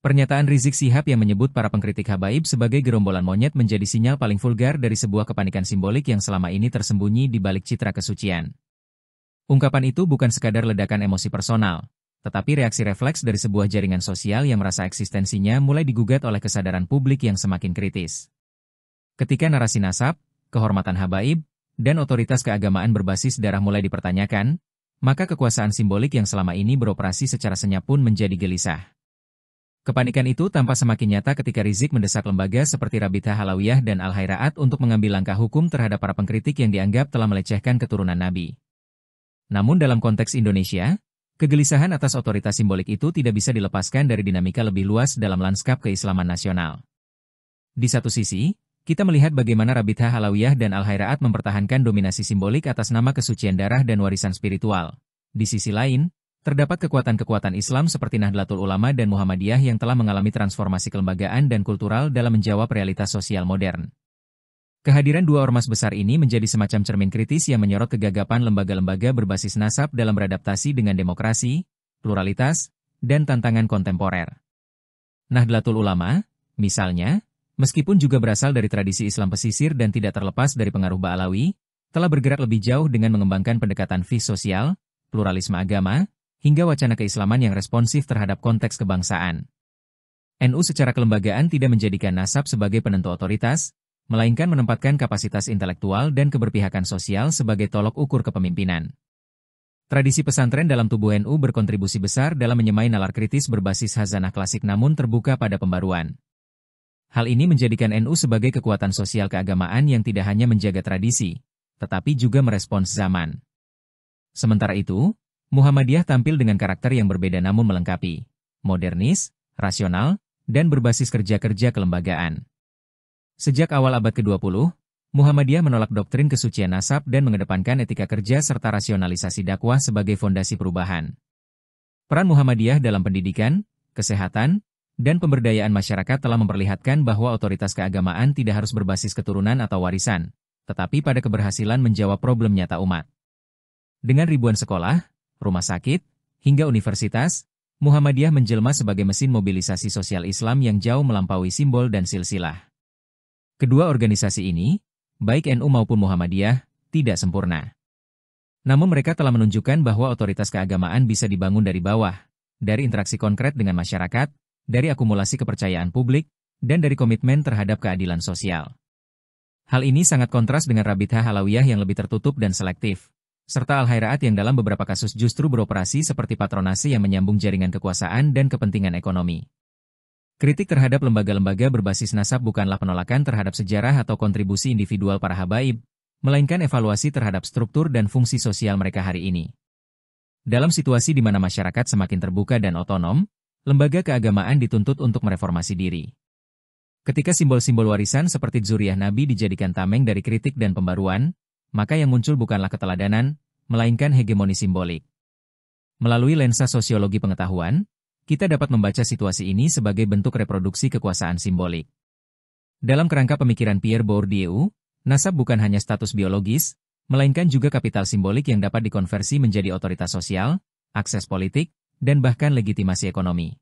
Pernyataan Rizik Syihab yang menyebut para pengkritik habaib sebagai gerombolan monyet menjadi sinyal paling vulgar dari sebuah kepanikan simbolik yang selama ini tersembunyi di balik citra kesucian. Ungkapan itu bukan sekadar ledakan emosi personal, tetapi reaksi refleks dari sebuah jaringan sosial yang merasa eksistensinya mulai digugat oleh kesadaran publik yang semakin kritis. Ketika narasi nasab, kehormatan habaib, dan otoritas keagamaan berbasis darah mulai dipertanyakan, maka kekuasaan simbolik yang selama ini beroperasi secara senyap pun menjadi gelisah. Kepanikan itu tampak semakin nyata ketika Rizik mendesak lembaga seperti Rabithah Alawiyah dan Al-Hayraat untuk mengambil langkah hukum terhadap para pengkritik yang dianggap telah melecehkan keturunan Nabi. Namun dalam konteks Indonesia, kegelisahan atas otoritas simbolik itu tidak bisa dilepaskan dari dinamika lebih luas dalam lanskap keislaman nasional. Di satu sisi, kita melihat bagaimana Rabithah Alawiyah dan Al-Hayraat mempertahankan dominasi simbolik atas nama kesucian darah dan warisan spiritual. Di sisi lain, terdapat kekuatan-kekuatan Islam seperti Nahdlatul Ulama dan Muhammadiyah yang telah mengalami transformasi kelembagaan dan kultural dalam menjawab realitas sosial modern. Kehadiran dua ormas besar ini menjadi semacam cermin kritis yang menyorot kegagapan lembaga-lembaga berbasis nasab dalam beradaptasi dengan demokrasi, pluralitas, dan tantangan kontemporer. Nahdlatul Ulama, misalnya, meskipun juga berasal dari tradisi Islam pesisir dan tidak terlepas dari pengaruh Ba'alawi, telah bergerak lebih jauh dengan mengembangkan pendekatan fiqh sosial, pluralisme agama, hingga wacana keislaman yang responsif terhadap konteks kebangsaan. NU secara kelembagaan tidak menjadikan nasab sebagai penentu otoritas, melainkan menempatkan kapasitas intelektual dan keberpihakan sosial sebagai tolok ukur kepemimpinan. Tradisi pesantren dalam tubuh NU berkontribusi besar dalam menyemai nalar kritis berbasis khazanah klasik namun terbuka pada pembaruan. Hal ini menjadikan NU sebagai kekuatan sosial keagamaan yang tidak hanya menjaga tradisi, tetapi juga merespons zaman. Sementara itu, Muhammadiyah tampil dengan karakter yang berbeda namun melengkapi, modernis, rasional, dan berbasis kerja-kerja kelembagaan. Sejak awal abad ke-20, Muhammadiyah menolak doktrin kesucian nasab dan mengedepankan etika kerja serta rasionalisasi dakwah sebagai fondasi perubahan. Peran Muhammadiyah dalam pendidikan, kesehatan, dan pemberdayaan masyarakat telah memperlihatkan bahwa otoritas keagamaan tidak harus berbasis keturunan atau warisan, tetapi pada keberhasilan menjawab problem nyata umat. Dengan ribuan sekolah, rumah sakit, hingga universitas, Muhammadiyah menjelma sebagai mesin mobilisasi sosial Islam yang jauh melampaui simbol dan silsilah. Kedua organisasi ini, baik NU maupun Muhammadiyah, tidak sempurna. Namun mereka telah menunjukkan bahwa otoritas keagamaan bisa dibangun dari bawah, dari interaksi konkret dengan masyarakat, dari akumulasi kepercayaan publik, dan dari komitmen terhadap keadilan sosial. Hal ini sangat kontras dengan Rabithah Alawiyah yang lebih tertutup dan selektif, serta Al-Hayraat yang dalam beberapa kasus justru beroperasi seperti patronase yang menyambung jaringan kekuasaan dan kepentingan ekonomi. Kritik terhadap lembaga-lembaga berbasis nasab bukanlah penolakan terhadap sejarah atau kontribusi individual para habaib, melainkan evaluasi terhadap struktur dan fungsi sosial mereka hari ini. Dalam situasi di mana masyarakat semakin terbuka dan otonom, lembaga keagamaan dituntut untuk mereformasi diri. Ketika simbol-simbol warisan seperti Dzurriyyah Nabi dijadikan tameng dari kritik dan pembaruan, maka yang muncul bukanlah keteladanan, melainkan hegemoni simbolik. Melalui lensa sosiologi pengetahuan, kita dapat membaca situasi ini sebagai bentuk reproduksi kekuasaan simbolik. Dalam kerangka pemikiran Pierre Bourdieu, nasab bukan hanya status biologis, melainkan juga kapital simbolik yang dapat dikonversi menjadi otoritas sosial, akses politik, dan bahkan legitimasi ekonomi.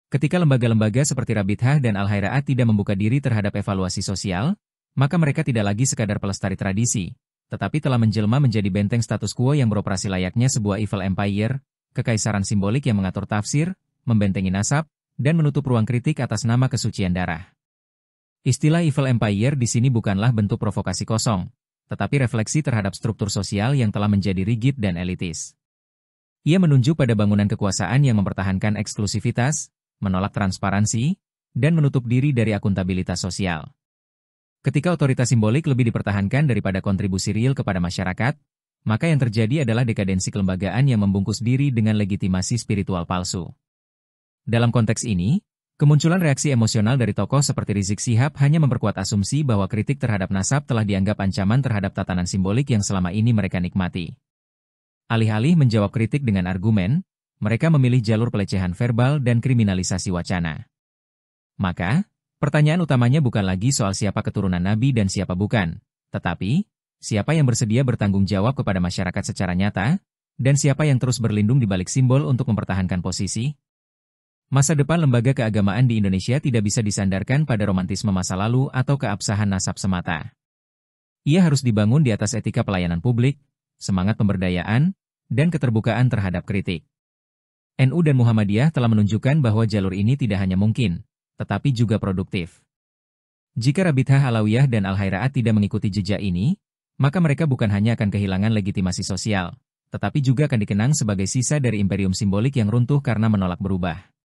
Ketika lembaga-lembaga seperti Rabithah dan Al-Hayraat tidak membuka diri terhadap evaluasi sosial, maka mereka tidak lagi sekadar pelestari tradisi, tetapi telah menjelma menjadi benteng status quo yang beroperasi layaknya sebuah evil empire, kekaisaran simbolik yang mengatur tafsir, membentengi nasab, dan menutup ruang kritik atas nama kesucian darah. Istilah evil empire di sini bukanlah bentuk provokasi kosong, tetapi refleksi terhadap struktur sosial yang telah menjadi rigid dan elitis. Ia menunjuk pada bangunan kekuasaan yang mempertahankan eksklusivitas, menolak transparansi, dan menutup diri dari akuntabilitas sosial. Ketika otoritas simbolik lebih dipertahankan daripada kontribusi real kepada masyarakat, maka yang terjadi adalah dekadensi kelembagaan yang membungkus diri dengan legitimasi spiritual palsu. Dalam konteks ini, kemunculan reaksi emosional dari tokoh seperti Rizik Syihab hanya memperkuat asumsi bahwa kritik terhadap nasab telah dianggap ancaman terhadap tatanan simbolik yang selama ini mereka nikmati. Alih-alih menjawab kritik dengan argumen, mereka memilih jalur pelecehan verbal dan kriminalisasi wacana. Maka, pertanyaan utamanya bukan lagi soal siapa keturunan Nabi dan siapa bukan, tetapi, siapa yang bersedia bertanggung jawab kepada masyarakat secara nyata, dan siapa yang terus berlindung di balik simbol untuk mempertahankan posisi? Masa depan lembaga keagamaan di Indonesia tidak bisa disandarkan pada romantisme masa lalu atau keabsahan nasab semata. Ia harus dibangun di atas etika pelayanan publik, semangat pemberdayaan, dan keterbukaan terhadap kritik. NU dan Muhammadiyah telah menunjukkan bahwa jalur ini tidak hanya mungkin, tetapi juga produktif. Jika Rabithah Alawiyah dan Al-Hairaat tidak mengikuti jejak ini, maka mereka bukan hanya akan kehilangan legitimasi sosial, tetapi juga akan dikenang sebagai sisa dari imperium simbolik yang runtuh karena menolak berubah.